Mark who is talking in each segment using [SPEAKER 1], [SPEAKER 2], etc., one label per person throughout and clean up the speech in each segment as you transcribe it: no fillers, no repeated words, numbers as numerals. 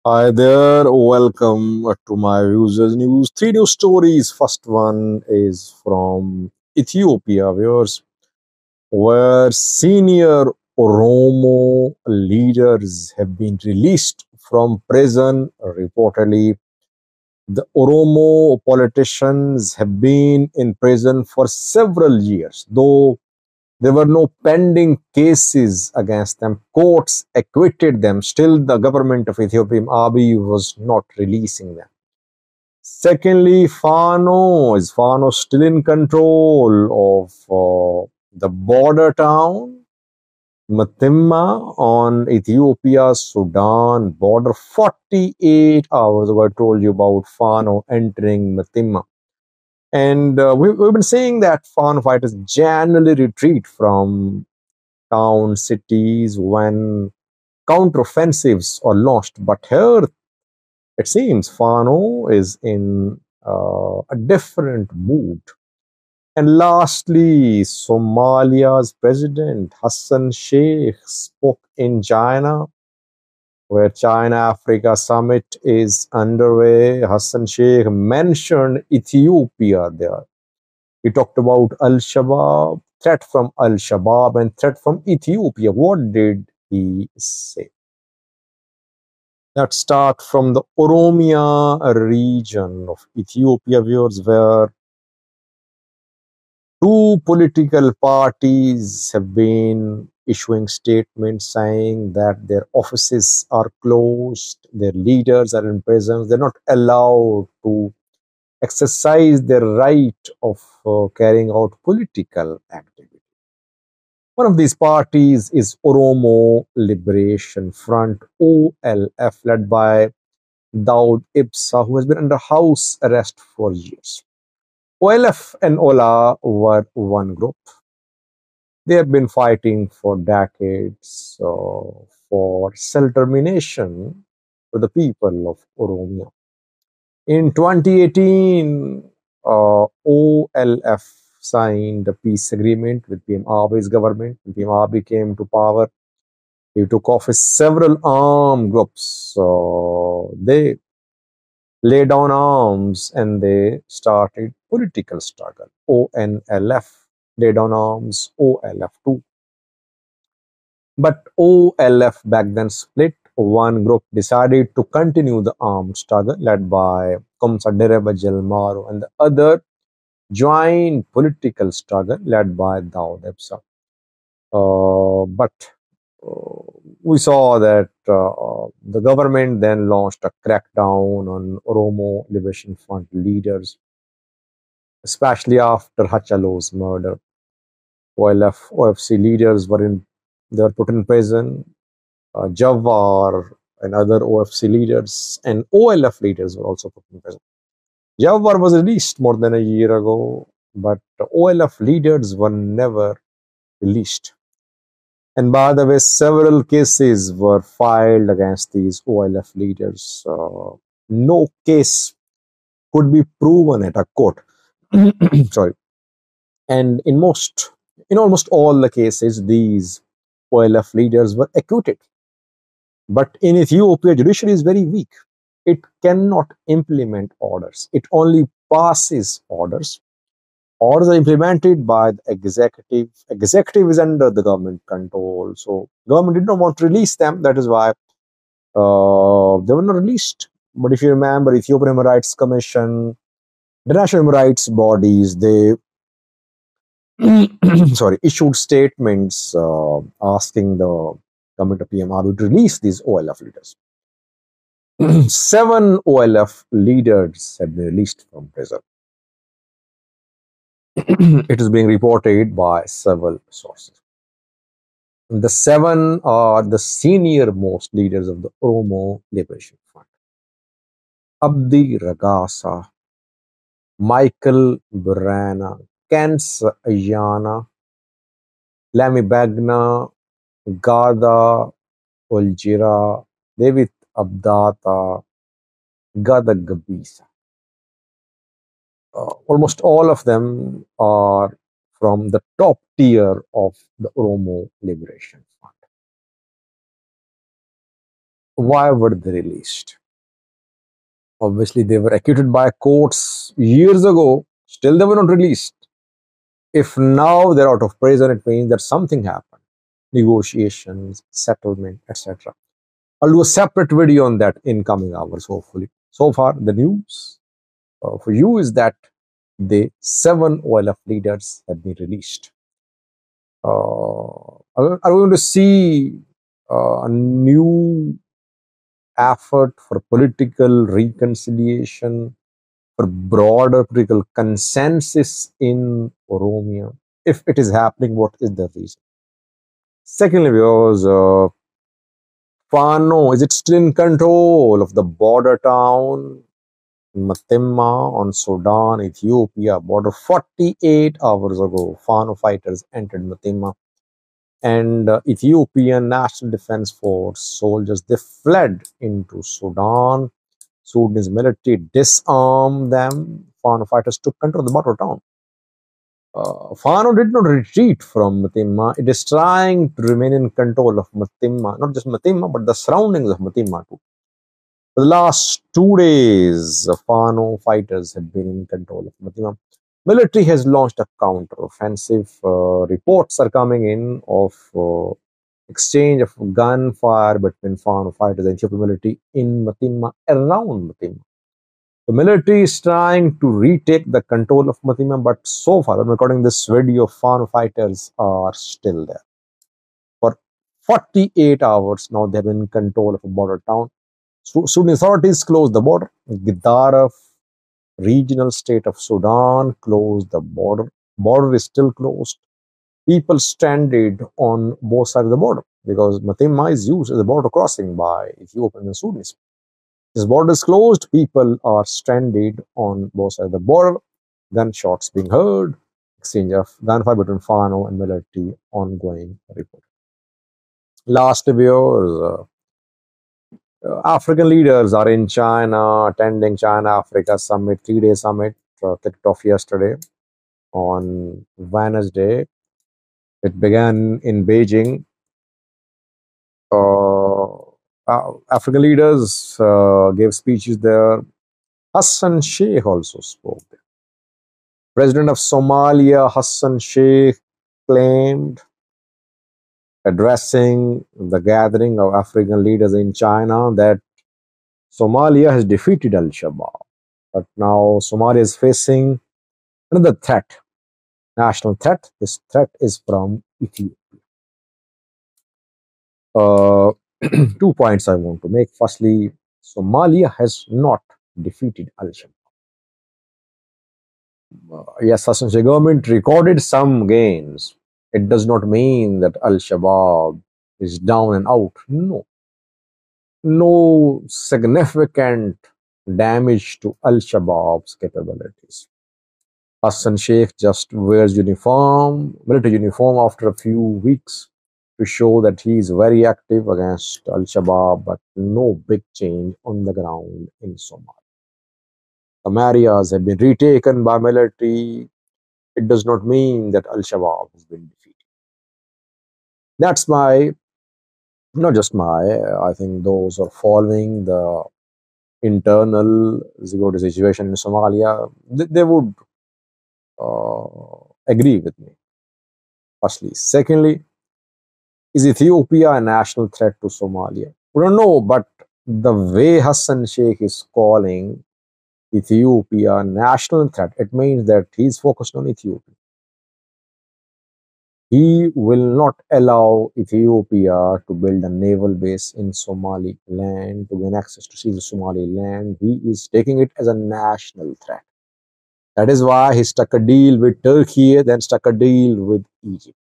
[SPEAKER 1] Hi there, welcome to my users news. Three news stories. First one is from Ethiopia, where senior Oromo leaders have been released from prison. Reportedly, the Oromo politicians have been in prison for several years, though there were no pending cases against them. Courts acquitted them. Still, the government of Ethiopia, Abiy, was not releasing them. Secondly, Fano. Is Fano still in control of the border town, Metema, on Ethiopia-Sudan border? 48 hours ago, I told you about Fano entering Metema. And we've been saying that Fano fighters generally retreat from towns, cities when counteroffensives are launched. But here it seems Fano is in a different mood. And lastly, Somalia's president Hassan Sheikh spoke in China, where China Africa summit is underway. Hassan Sheikh mentioned Ethiopia there. He talked about Al Shabaab, threat from Al Shabaab, and threat from Ethiopia. What did he say? Let's start from the Oromia region of Ethiopia, where two political parties have been issuing statements saying that their offices are closed, their leaders are in prison, they're not allowed to exercise their right of carrying out political activity. One of these parties is Oromo Liberation Front, OLF, led by Daud Ibsa, who has been under house arrest for years. OLF and Ola were one group. They have been fighting for decades for self-determination for the people of Oromia. In 2018, OLF signed a peace agreement with PM Abiy's government. When PM Abiy came to power, he took office several armed groups. They laid down arms and they started political struggle. ONLF laid down arms, OLF too. But OLF back then split. One group decided to continue the armed struggle led by Komsa Dereba Jelmaru, and the other joined political struggle led by Daud Ebsa. But we saw that the government then launched a crackdown on Oromo Liberation Front leaders, especially after Hachalo's murder. OLF, OFC leaders they were put in prison. Jawar and other OFC leaders and OLF leaders were also put in prison. Jawar was released more than a year ago, but OLF leaders were never released. And by the way, several cases were filed against these OLF leaders. No case could be proven at a court. Sorry. And in almost all the cases, these OLF leaders were acquitted. But in Ethiopia, judiciary is very weak. It cannot implement orders. It only passes orders. Orders are implemented by the executive. Executive is under the government control. So government did not want to release them. That is why they were not released. But if you remember, Ethiopian Human Rights Commission, the national human rights bodies, they issued statements asking the government of PM Abiy to release these OLF leaders. 7 OLF leaders have been released from prison. It is being reported by several sources. The 7 are the senior most leaders of the Oromo Liberation Front. Abdi Ragasa, Michael Burana, Kens Ayana, Lami Bagna, Gada Oljira, David Abdata, Gada Gabisa. Almost all of them are from the top tier of the Oromo Liberation Front. Why were they released? Obviously, they were acquitted by courts years ago. Still, they were not released. If now they're out of prison, it means that something happened. Negotiations, settlement, etc. I'll do a separate video on that in coming hours, hopefully. So far, the news for you is that the 7 OLF leaders have been released. Are we going to see a new effort for political reconciliation, for broader political consensus in Oromia? If it is happening, what is the reason? Secondly, viewers, Fano, is it still in control of the border town Metema on Sudan, Ethiopia border? 48 hours ago, Fano fighters entered Metema, and Ethiopian National Defense Force soldiers, they fled into Sudan. Sudanese military disarmed them. Fano fighters took control of the border town. Fano did not retreat from Metema. It is trying to remain in control of Metema, not just Metema, but the surroundings of Metema too. For the last 2 days, Fano fighters had been in control of Metema. Military has launched a counter-offensive. Reports are coming in of exchange of gunfire between Fano fighters and Ethiopian military in Metema, around Metema. The military is trying to retake the control of Metema, but so far, I'm recording this video, Fano fighters are still there. For 48 hours now, they have been in control of a border town. Sudan authorities closed the border. Gidaref, regional state of Sudan, closed the border. Border is still closed. People stranded on both sides of the border because Metema is used as a border crossing by Ethiopian and Sudanese. This border is closed. People are stranded on both sides of the border. Gunshots being heard. Exchange of gunfire between Fano and military ongoing report. Last year, African leaders are in China, attending China-Africa Summit, 3-day summit, kicked off yesterday on Wednesday. It began in Beijing. African leaders gave speeches there. Hassan Sheikh also spoke there. President of Somalia, Hassan Sheikh, claimed, addressing the gathering of African leaders in China, that Somalia has defeated Al-Shabaab. But now Somalia is facing another threat, national threat. This threat is from Ethiopia. 2 points I want to make. Firstly, Somalia has not defeated Al-Shabaab. Yes, Hassan Sheikh government recorded some gains. It does not mean that Al-Shabaab is down and out. No. No significant damage to Al-Shabaab's capabilities. Hassan Sheikh just wears uniform, military uniform after a few weeks to show that he is very active against Al-Shabaab, but no big change on the ground in Somalia. Some areas have been retaken by military. It does not mean that Al-Shabaab has been defeated. That's my, not just my, I think those who are following the internal security situation in Somalia, they would agree with me. Firstly. Secondly, is Ethiopia a national threat to Somalia? We don't know, but the way Hassan Sheikh is calling Ethiopia a national threat, it means that he's focused on Ethiopia. He will not allow Ethiopia to build a naval base in Somaliland to gain access to seize Somaliland. He is taking it as a national threat. That is why he struck a deal with Turkey, then struck a deal with Egypt.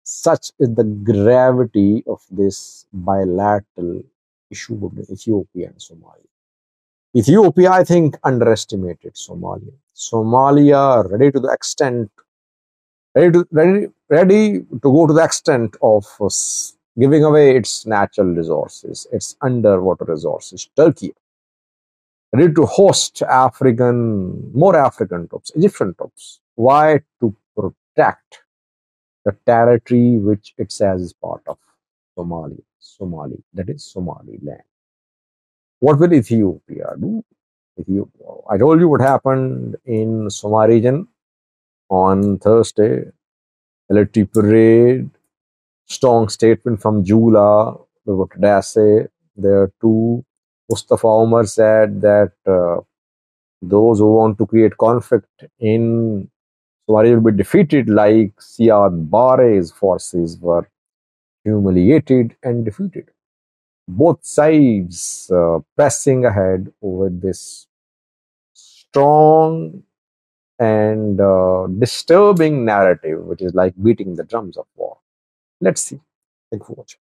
[SPEAKER 1] Such is the gravity of this bilateral issue between Ethiopia and Somalia. Ethiopia, I think, underestimated Somalia. Somalia ready to go to the extent of giving away its natural resources, its underwater resources. Turkey ready to host more African troops, Egyptian troops. Why? To protect the territory which it says is part of Somalia. Somali, that is Somaliland. What will Ethiopia do? I told you what happened in Soma region on Thursday. Military parade, strong statement from Jula, Tadase. There too, Mustafa Omar said that those who want to create conflict in Somalia will be defeated like Siad Barre's forces were humiliated and defeated. Both sides pressing ahead with this strong and disturbing narrative, which is like beating the drums of war. Let's see. Thank you for watching.